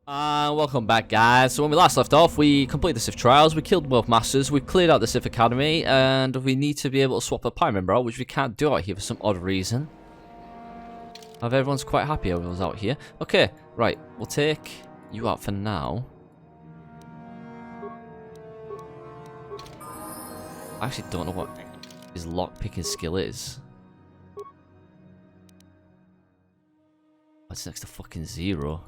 Welcome back, guys. So when we last left off, we completed the Sith trials, we killed both masters, we've cleared out the Sith Academy, and we need to be able to swap a Prime member out, which we can't do out here for some odd reason. Everyone's quite happy everyone's out here. Okay, right, we'll take you out for now. I actually don't know what his lockpicking skill is. That's next to fucking 0.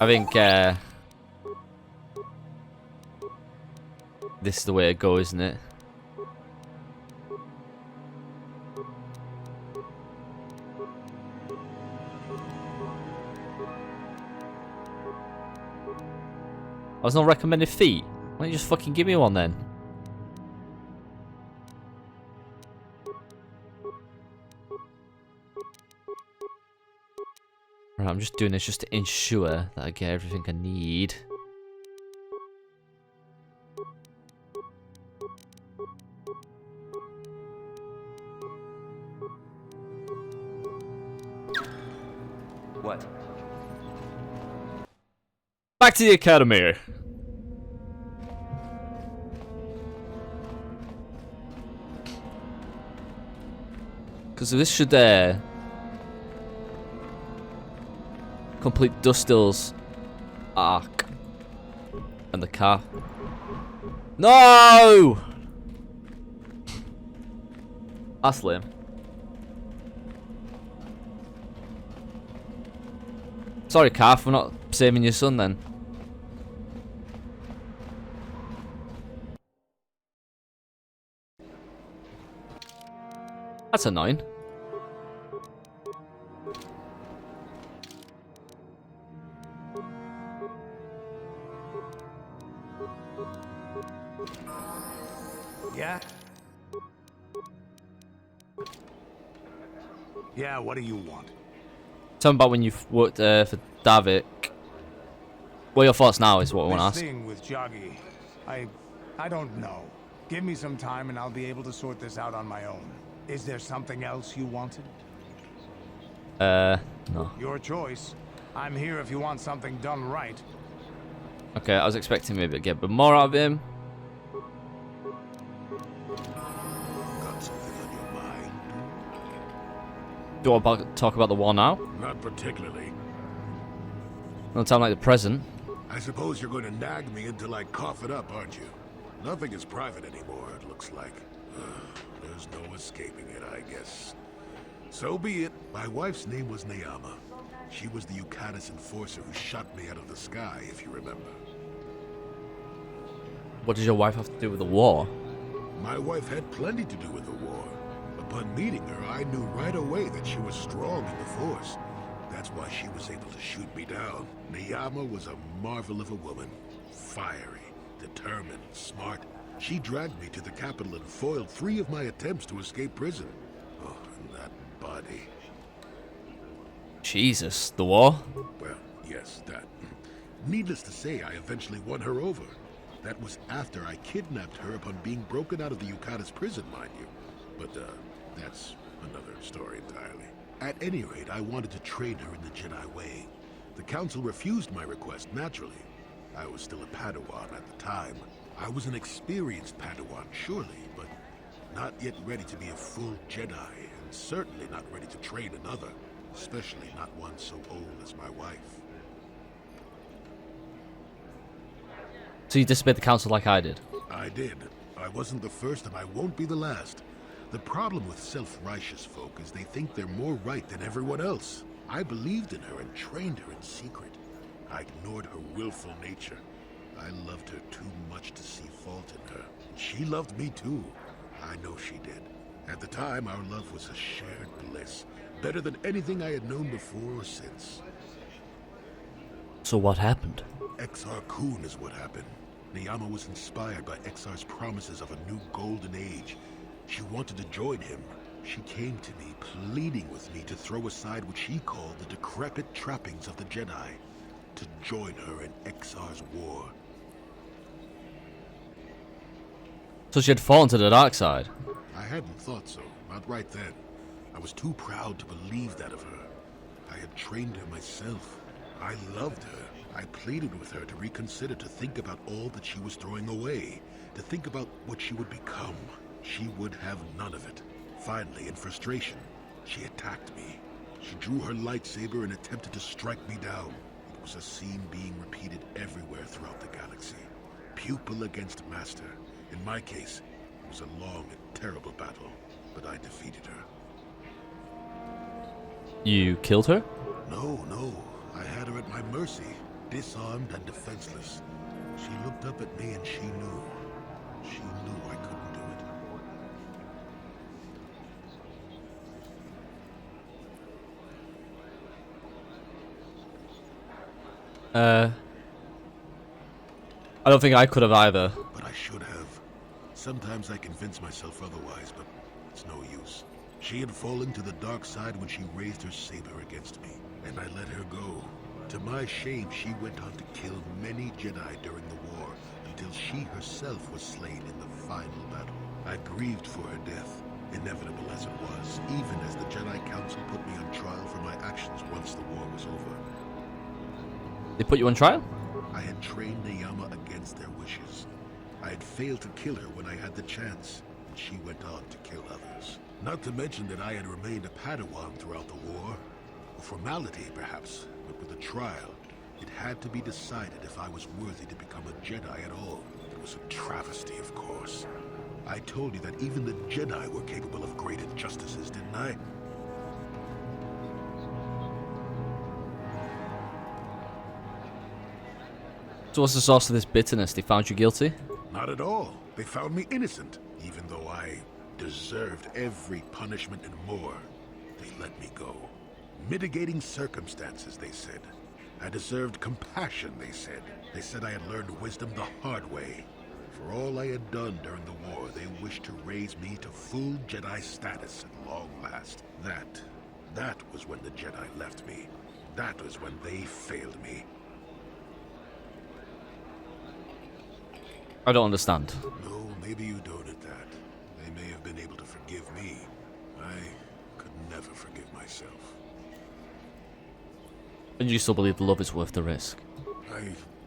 I think this is the way to go, isn't it? I was not recommended feat. Why don't you just fucking give me one then? Right, I'm just doing this just to ensure that I get everything I need. What? Back to the academy. Because this should complete Dustil's arc and the car. No! That's lame. Sorry, Calf, we're not saving your son then. That's annoying. Yeah? Yeah, what do you want? Something about when you've worked for Davik. What are your thoughts now is what I want to This ask. thing with Jolee, I don't know. Give me some time and I'll be able to sort this out on my own. Is there something else you wanted? No. Your choice. I'm here if you want something done right. Okay, I was expecting maybe to get a bit more out of him. Got something on your mind? Do you want to talk about the war now? Not particularly. Don't sound like the present. I suppose you're going to nag me until I cough it up, aren't you? Nothing is private anymore, it looks like. There's no escaping it, I guess. So be it. My wife's name was Neyama. She was the Yukatis enforcer who shot me out of the sky, if you remember. What does your wife have to do with the war? My wife had plenty to do with the war. Upon meeting her, I knew right away that she was strong in the Force. That's why she was able to shoot me down. Neyama was a marvel of a woman. Fiery, determined, smart. She dragged me to the capital and foiled 3 of my attempts to escape prison. Oh, and that body. Jesus, the war? Well, yes, that. Needless to say, I eventually won her over. That was after I kidnapped her upon being broken out of the Yukatis prison, mind you. But, that's another story entirely. At any rate, I wanted to train her in the Jedi way. The Council refused my request, naturally. I was still a Padawan at the time. I was an experienced Padawan, surely, but not yet ready to be a full Jedi, and certainly not ready to train another, especially not one so old as my wife. So you disobeyed the council like I did? I did. I wasn't the first, and I won't be the last. The problem with self-righteous folk is they think they're more right than everyone else. I believed in her and trained her in secret. I ignored her willful nature. I loved her too much to see fault in her. She loved me too. I know she did. At the time, our love was a shared bliss. Better than anything I had known before or since. So what happened? Exar Kun is what happened. Neyama was inspired by Exar's promises of a new golden age. She wanted to join him. She came to me, pleading with me to throw aside what she called the decrepit trappings of the Jedi, to join her in Exar's war. So she had fallen to the dark side. I hadn't thought so, not right then. I was too proud to believe that of her. I had trained her myself. I loved her. I pleaded with her to reconsider, to think about all that she was throwing away, to think about what she would become. She would have none of it. Finally, in frustration, she attacked me. She drew her lightsaber and attempted to strike me down. It was a scene being repeated everywhere throughout the galaxy. Pupil against master. In my case, it was a long and terrible battle, but I defeated her. You killed her? No. I had her at my mercy, disarmed and defenseless. She looked up at me and she knew. She knew I couldn't do it. I don't think I could have either. But I should have. Sometimes I convince myself otherwise, but it's no use. She had fallen to the dark side when she raised her saber against me, and I let her go. To my shame, she went on to kill many Jedi during the war, until she herself was slain in the final battle. I grieved for her death, inevitable as it was, even as the Jedi Council put me on trial for my actions once the war was over. They put you on trial? I had trained Neyama against their wishes. I had failed to kill her when I had the chance, and she went on to kill others. Not to mention that I had remained a Padawan throughout the war. A formality, perhaps, but with a trial, it had to be decided if I was worthy to become a Jedi at all. It was a travesty, of course. I told you that even the Jedi were capable of great injustices, didn't I? So what's the source of this bitterness? They found you guilty? Not at all. They found me innocent, even though I deserved every punishment and more. They let me go. Mitigating circumstances, they said. I deserved compassion, they said. They said I had learned wisdom the hard way. For all I had done during the war, they wished to raise me to full Jedi status at long last. That was when the Jedi left me. That was when they failed me. I don't understand. No, maybe you don't at that. They may have been able to forgive me. I could never forgive myself. And you still believe love is worth the risk?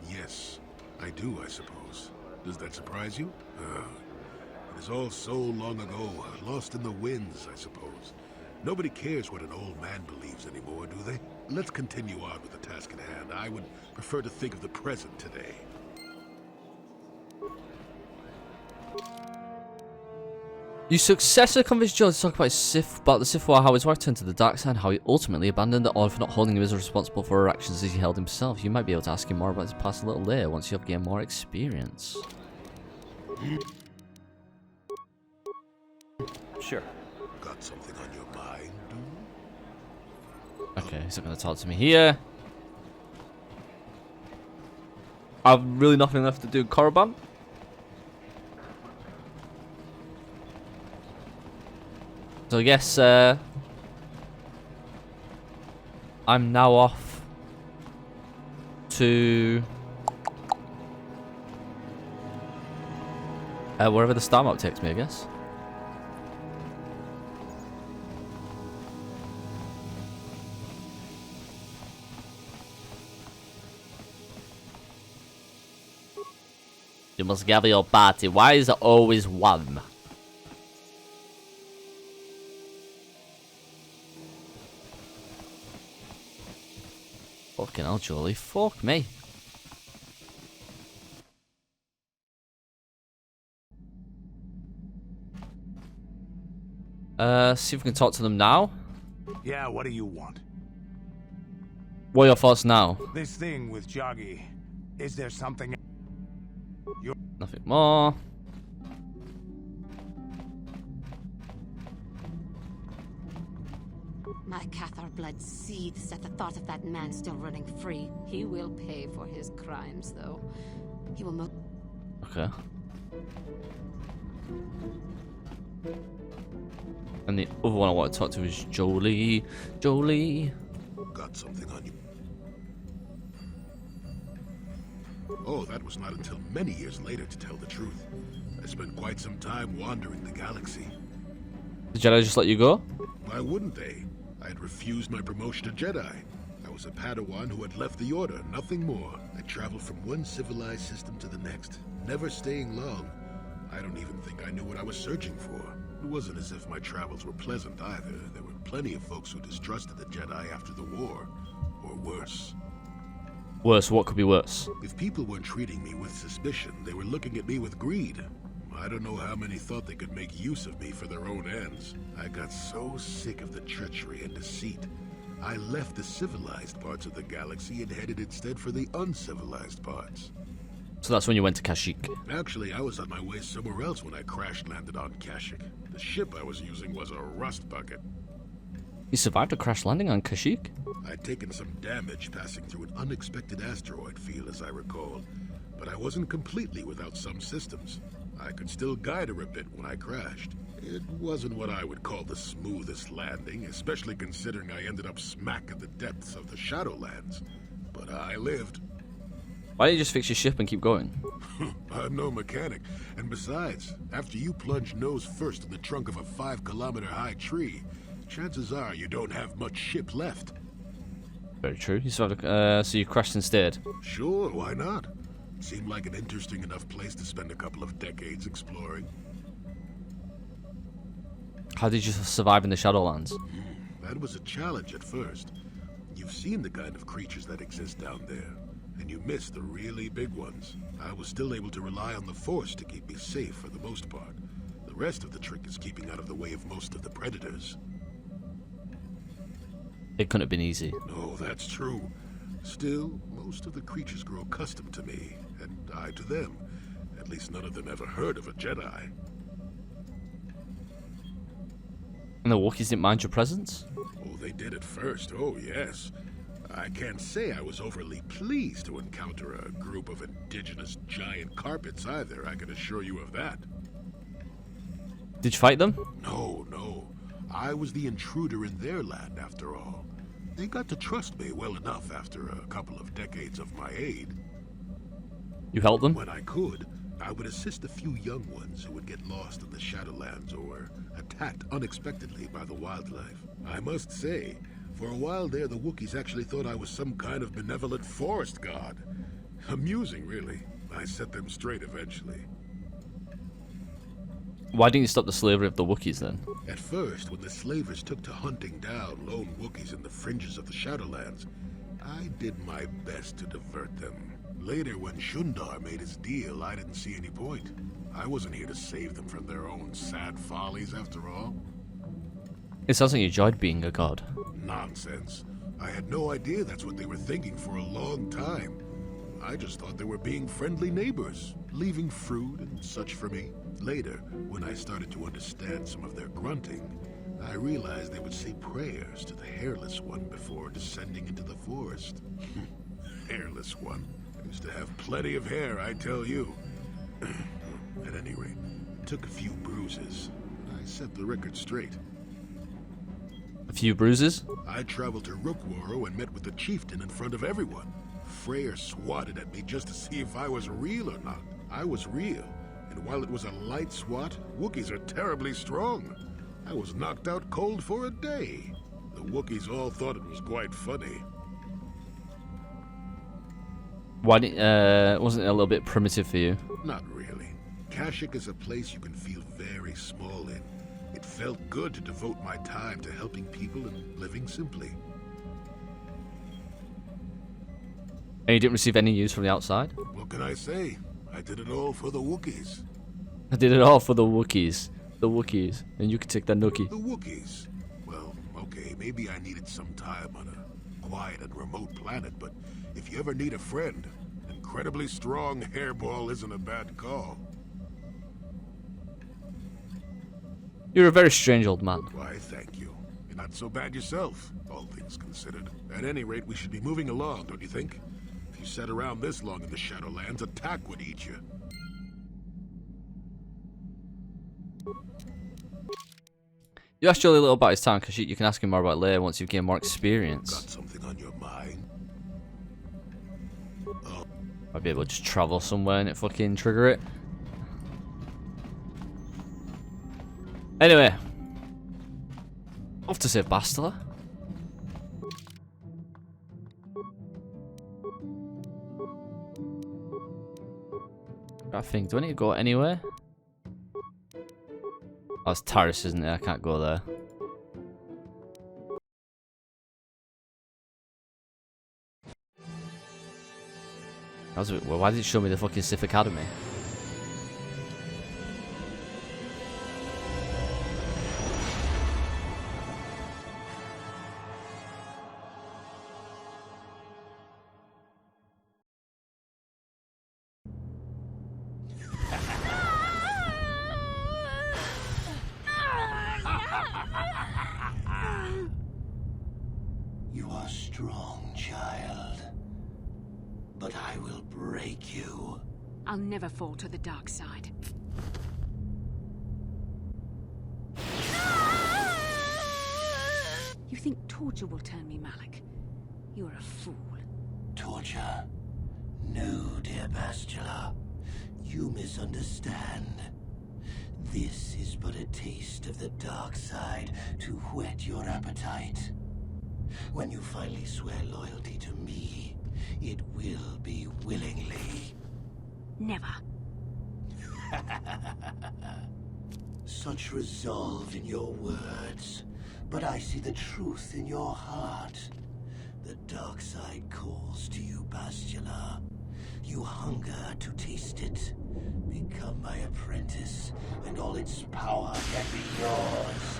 Yes, I do, I suppose. Does that surprise you? It is all so long ago, lost in the winds, I suppose. Nobody cares what an old man believes anymore, do they? Let's continue on with the task at hand. I would prefer to think of the present today. You successfully convinced Jolee to talk about the Sith War, how his wife turned to the dark side, how he ultimately abandoned the Order for not holding him as responsible for her actions as he held himself. You might be able to ask him more about his past a little later, once you have gained more experience. Sure. Got something on your mind, dude? Okay, he's not going to talk to me here. I've really nothing left to do. Korriban? So I guess I'm now off to wherever the star map takes me, I guess. You must gather your party. Why is there always one? Fucking hell, Jolee. Fuck me. See if we can talk to them now. Yeah, what do you want? What are your thoughts now? This thing with Joggy. Is there something? Nothing more. My Cathar blood seethes at the thought of that man still running free. He will pay for his crimes, though. He will Okay. And the other one I want to talk to is Jolee. Jolee. Got something on you. Oh, that was not until many years later, to tell the truth. I spent quite some time wandering the galaxy. The Jedi just let you go? Why wouldn't they? I had refused my promotion to Jedi. I was a Padawan who had left the Order, nothing more. I traveled from one civilized system to the next, never staying long. I don't even think I knew what I was searching for. It wasn't as if my travels were pleasant either. There were plenty of folks who distrusted the Jedi after the war. Or worse. Worse? What could be worse? If people weren't treating me with suspicion, they were looking at me with greed. I don't know how many thought they could make use of me for their own ends. I got so sick of the treachery and deceit. I left the civilized parts of the galaxy and headed instead for the uncivilized parts. So that's when you went to Kashyyyk. Actually, I was on my way somewhere else when I crash-landed on Kashyyyk. The ship I was using was a rust bucket. You survived a crash landing on Kashyyyk? I'd taken some damage passing through an unexpected asteroid field, as I recall. But I wasn't completely without some systems. I could still guide her a bit when I crashed. It wasn't what I would call the smoothest landing, especially considering I ended up smack at the depths of the Shadowlands. But I lived. Why don't you just fix your ship and keep going? I'm no mechanic. And besides, after you plunge nose first in the trunk of a 5-kilometer-high tree, chances are you don't have much ship left. Very true. You survived, so you crashed instead? Sure, why not? Seemed like an interesting enough place to spend a couple of decades exploring. How did you survive in the Shadowlands? That was a challenge at first. You've seen the kind of creatures that exist down there, and you miss the really big ones. I was still able to rely on the Force to keep me safe for the most part. The rest of the trick is keeping out of the way of most of the predators. It couldn't have been easy. No, that's true. Still, most of the creatures grow accustomed to me, and I to them. At least none of them ever heard of a Jedi. And the Wookiees didn't mind your presence? Oh, they did at first, oh yes. I can't say I was overly pleased to encounter a group of indigenous giant carpets either, I can assure you of that. Did you fight them? No. I was the intruder in their land, after all. They got to trust me well enough after a couple of decades of my aid. You helped them? When I could, I would assist a few young ones who would get lost in the Shadowlands or attacked unexpectedly by the wildlife. I must say, for a while there, the Wookiees actually thought I was some kind of benevolent forest god. Amusing, really. I set them straight eventually. Why didn't you stop the slavery of the Wookiees then? At first, when the slavers took to hunting down lone Wookiees in the fringes of the Shadowlands, I did my best to divert them. Later, when Shundar made his deal, I didn't see any point. I wasn't here to save them from their own sad follies, after all. It sounds like you enjoyed being a god. Nonsense. I had no idea that's what they were thinking for a long time. I just thought they were being friendly neighbors, leaving fruit and such for me. Later, when I started to understand some of their grunting, I realized they would say prayers to the Hairless One before descending into the forest. Hairless One. Used to have plenty of hair, I tell you. At any rate, took a few bruises. I set the record straight. A few bruises? I traveled to Rookworo and met with the chieftain in front of everyone. Freyr swatted at me just to see if I was real or not. I was real, and while it was a light swat, Wookiees are terribly strong. I was knocked out cold for a day. The Wookiees all thought it was quite funny. Why wasn't it a little bit primitive for you? Not really. Kashyyyk is a place you can feel very small in. It felt good to devote my time to helping people and living simply. And you didn't receive any news from the outside? What can I say? I did it all for the Wookiees. I did it all for the Wookiees. The Wookiees. And you could take that nookie. The Wookiees? Well, okay, maybe I needed some time on a quiet and remote planet, but if you ever need a friend, an incredibly strong hairball isn't a bad call. You're a very strange old man. Why, thank you. You're not so bad yourself, all things considered. At any rate, we should be moving along, don't you think? If you sat around this long in the Shadowlands, attack would eat you. You asked Jolee a little about his time, because you can ask him more about it later once you've gained more experience. Got something on your mind? I'd be able to just travel somewhere and it fucking trigger it. Anyway, off to save Bastila. I think, do I need to go anywhere? Oh, it's terrace, isn't it? I can't go there. That was a bit weird. Why did it show me the fucking Sith Academy? You are strong, child. But I will break you. I'll never fall to the dark side. You think torture will turn me, Malak? You're a fool. Torture? No, dear Bastila. You misunderstand. This is but a taste of the dark side to whet your appetite. When you finally swear loyalty to me, it will be willingly. Never. Such resolve in your words, but I see the truth in your heart. The dark side calls to you, Bastila. You hunger to taste it. Become my apprentice, and all its power can be yours.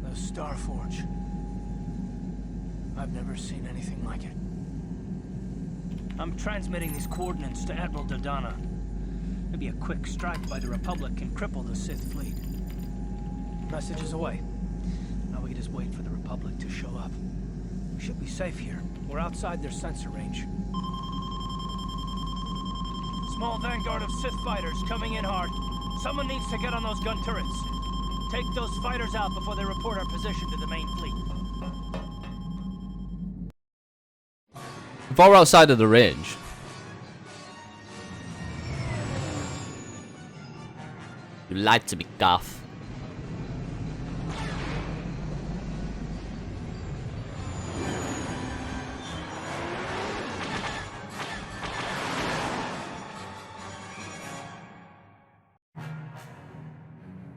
The Starforge. I've never seen anything like it. I'm transmitting these coordinates to Admiral Dodonna. Maybe a quick strike by the Republic can cripple the Sith fleet. Message is away. Now we can just wait for the Republic to show up. We should be safe here. We're outside their sensor range. Small vanguard of Sith fighters coming in hard. Someone needs to get on those gun turrets. Take those fighters out before they report our position to the main fleet. If we're outside of the range. You lied to me, Darth.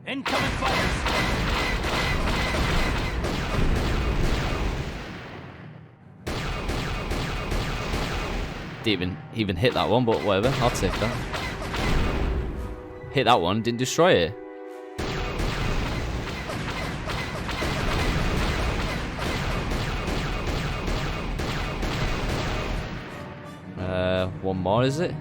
Incoming fighters! Didn't even hit that one, but whatever, I'll take that. Hit that one, didn't destroy it. One more, is it?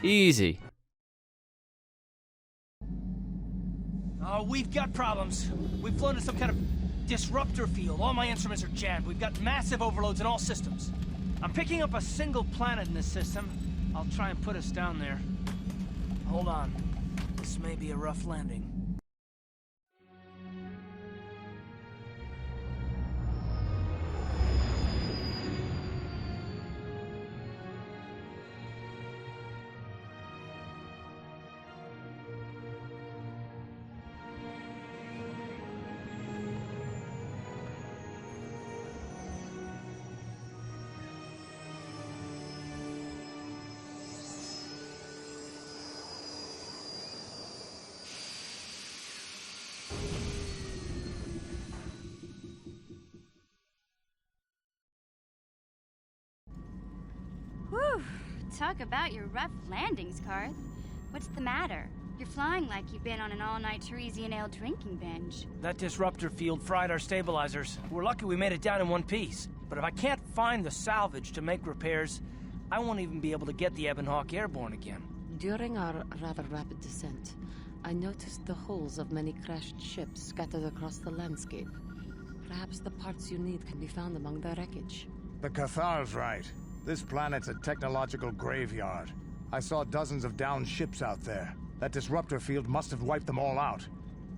Easy. Oh, we've got problems. We've flown to some kind of disruptor field. All my instruments are jammed. We've got massive overloads in all systems. I'm picking up a single planet in this system. I'll try and put us down there. Hold on. This may be a rough landing. Talk about your rough landings, Karth. What's the matter? You're flying like you've been on an all-night Teresian ale drinking binge. That disruptor field fried our stabilizers. We're lucky we made it down in one piece. But if I can't find the salvage to make repairs, I won't even be able to get the Ebonhawk airborne again. During our rather rapid descent, I noticed the hulls of many crashed ships scattered across the landscape. Perhaps the parts you need can be found among the wreckage. The Cathar's right. This planet's a technological graveyard. I saw dozens of downed ships out there. That disruptor field must have wiped them all out.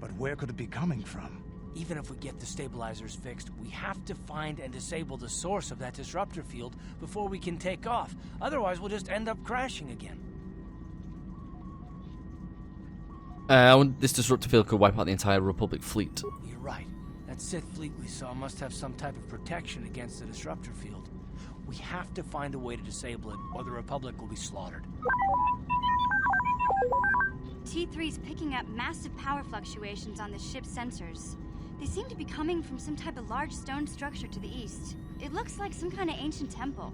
But where could it be coming from? Even if we get the stabilizers fixed, we have to find and disable the source of that disruptor field before we can take off. Otherwise, we'll just end up crashing again. This disruptor field could wipe out the entire Republic fleet. You're right. That Sith fleet we saw must have some type of protection against the disruptor field. We have to find a way to disable it, or the Republic will be slaughtered. T3's picking up massive power fluctuations on the ship's sensors. They seem to be coming from some type of large stone structure to the east. It looks like some kind of ancient temple.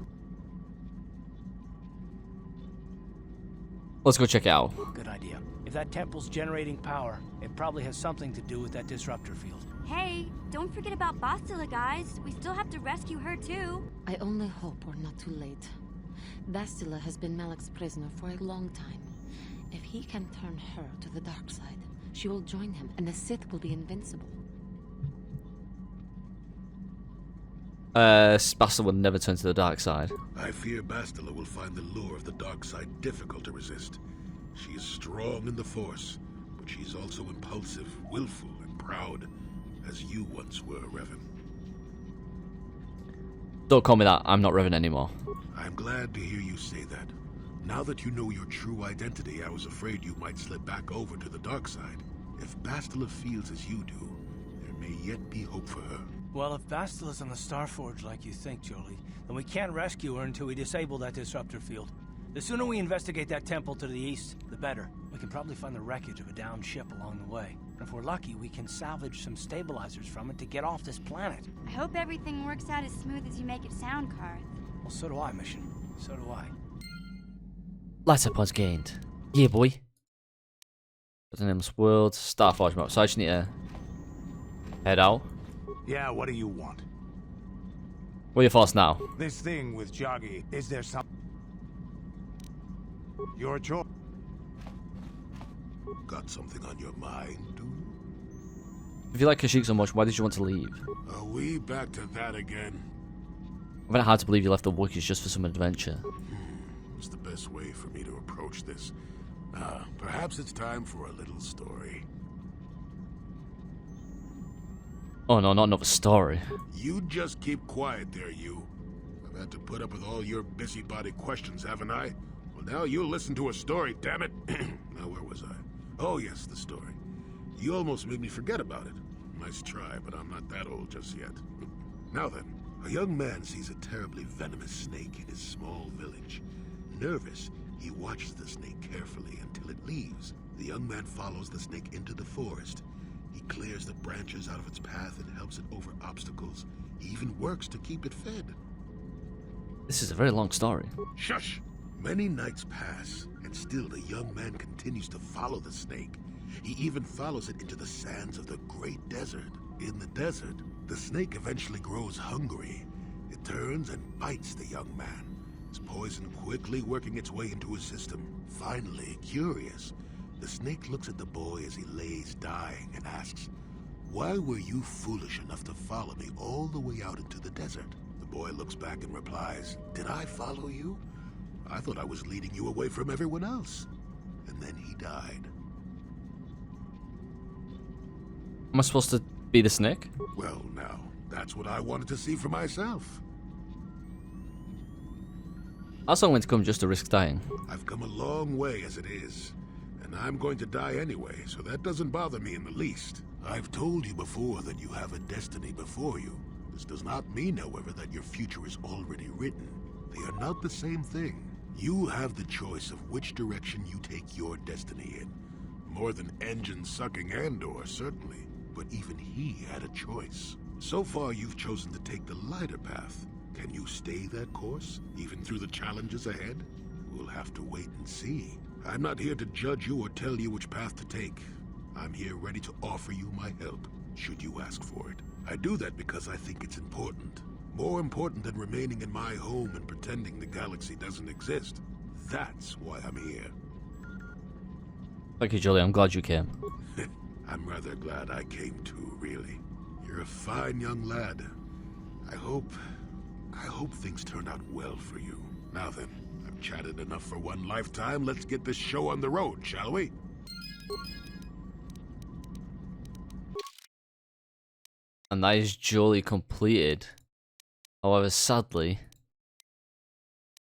Let's go check it out. Good idea. If that temple's generating power, it probably has something to do with that disruptor field. Hey, don't forget about Bastila, guys. We still have to rescue her, too. I only hope we're not too late. Bastila has been Malak's prisoner for a long time. If he can turn her to the dark side, she will join him, and the Sith will be invincible. Bastila will never turn to the dark side. I fear Bastila will find the lure of the dark side difficult to resist. She is strong in the Force, but she's also impulsive, willful, and proud, as you once were, Revan. Don't call me that. I'm not Revan anymore. I'm glad to hear you say that. Now that you know your true identity, I was afraid you might slip back over to the dark side. If Bastila feels as you do, there may yet be hope for her. Well, if Bastila's on the Starforge like you think, Jolee, then we can't rescue her until we disable that disruptor field. The sooner we investigate that temple to the east, the better. We can probably find the wreckage of a downed ship along the way. And if we're lucky, we can salvage some stabilizers from it to get off this planet. I hope everything works out as smooth as you make it sound, Karth. Well, so do I, Mission. So do I. Light up points gained. Yeah, boy. There's an endless world. Starforge map. So I just need to head out. Yeah, what do you want? What are your thoughts now? This thing with Jolee, is there some... Your choice. Got something on your mind, do you? If you like Kashyyyk so much, why did you want to leave? Are we back to that again? I find it hard to believe you left the Wookiees just for some adventure. What's the best way for me to approach this? Perhaps it's time for a little story. Oh no, not another story. You just keep quiet there, you. I've had to put up with all your busybody questions, haven't I? Well, now you'll listen to a story, damn it. Now, where was I? Oh, yes, the story. You almost made me forget about it. Nice try, but I'm not that old just yet. Now then, a young man sees a terribly venomous snake in his small village. Nervous, he watches the snake carefully until it leaves. The young man follows the snake into the forest. He clears the branches out of its path and helps it over obstacles. He even works to keep it fed. This is a very long story. Shush! Many nights pass, and still the young man continues to follow the snake. He even follows it into the sands of the great desert. In the desert, the snake eventually grows hungry. It turns and bites the young man, its poison quickly working its way into his system. Finally, curious, the snake looks at the boy as he lays dying and asks, "Why were you foolish enough to follow me all the way out into the desert?" The boy looks back and replies, "Did I follow you? I thought I was leading you away from everyone else." And then he died. Am I supposed to be the snake? Well, now, that's what I wanted to see for myself. I was going to come just to risk dying. I've come a long way as it is, and I'm going to die anyway, so that doesn't bother me in the least. I've told you before that you have a destiny before you. This does not mean, however, that your future is already written. They are not the same thing. You have the choice of which direction you take your destiny in. More than engine-sucking Andor, certainly. But even he had a choice. So far, you've chosen to take the lighter path. Can you stay that course, even through the challenges ahead? We'll have to wait and see. I'm not here to judge you or tell you which path to take. I'm here ready to offer you my help, should you ask for it. I do that because I think it's important. More important than remaining in my home and pretending the galaxy doesn't exist. That's why I'm here. Thank you, Jolee. I'm glad you came. I'm rather glad I came too, really. You're a fine young lad. I hope things turn out well for you. Now then, I've chatted enough for one lifetime. Let's get this show on the road, shall we? And that is Jolee completed. However, sadly,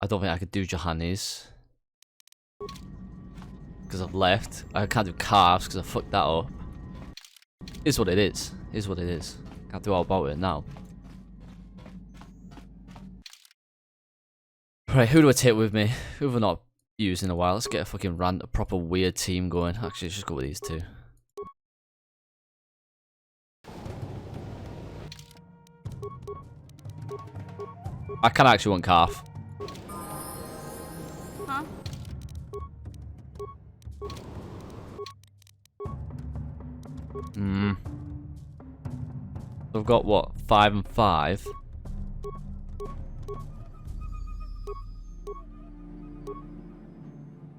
I don't think I could do Johannes. Because I've left. I can't do calves because I fucked that up. Is what it is. Is what it is. Can't do all about it now. Right, who do I take with me? Who have I not used in a while? Let's get a fucking a proper weird team going. Actually, let's just go with these two. I can actually want calf. Huh? So I've got what? 5 and 5.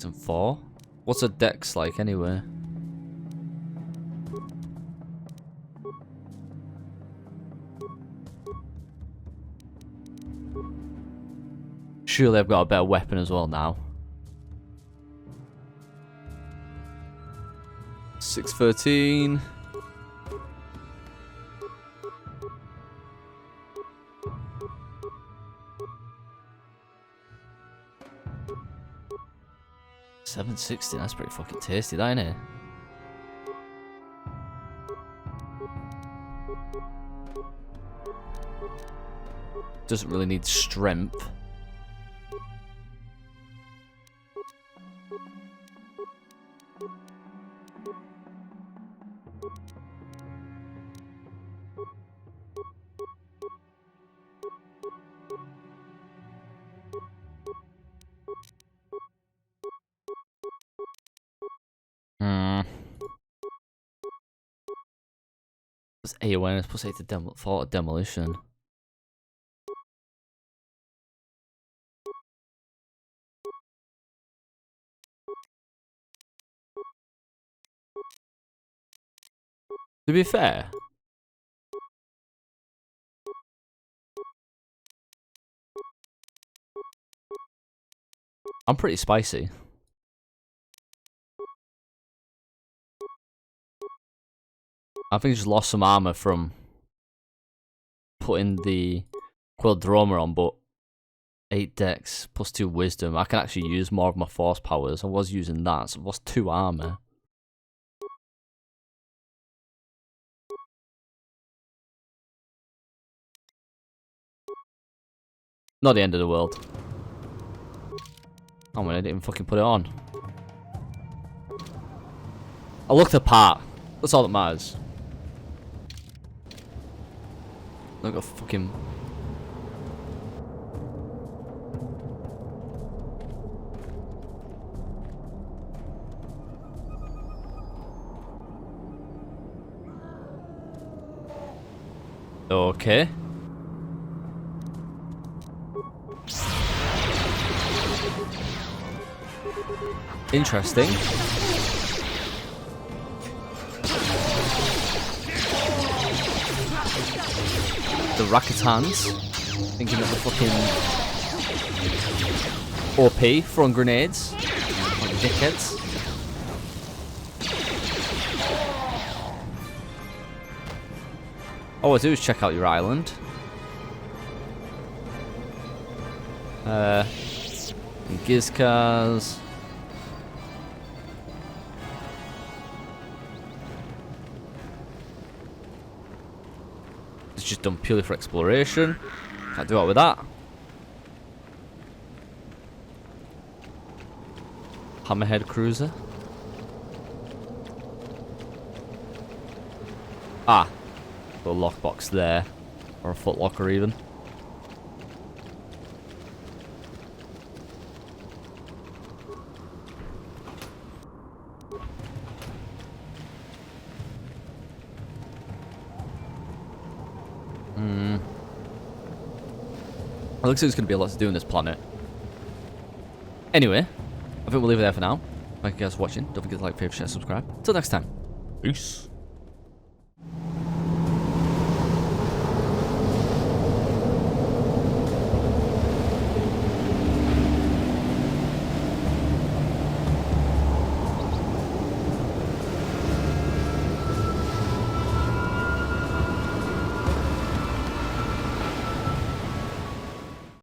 And 4. What's a dex like anyway? Surely I've got a better weapon as well now. 613. $7.60, that's pretty fucking tasty, that, ain't it? Doesn't really need strength. Plus 8 awareness, plus 8 to thought of demolition. To be fair, I'm pretty spicy. I think I just lost some armor from putting the Quildroma on, but 8 dex plus 2 wisdom. I can actually use more of my force powers. I was using that, so I've lost 2 armor. Not the end of the world. Oh man, I didn't even fucking put it on. I looked apart. That's all that matters. Look at fucking... Okay. Interesting. The Rakatans thinking that the fucking OP throwing grenades. Like dickheads. All I do is check out your island. Gizkars. It's just done purely for exploration. Can't do it with that. Hammerhead cruiser. Ah, a lockbox there, or a footlocker even. It looks like there's going to be a lot to do on this planet. Anyway, I think we'll leave it there for now. Thank you guys for watching. Don't forget to like, favorite, share, subscribe. Until next time. Peace.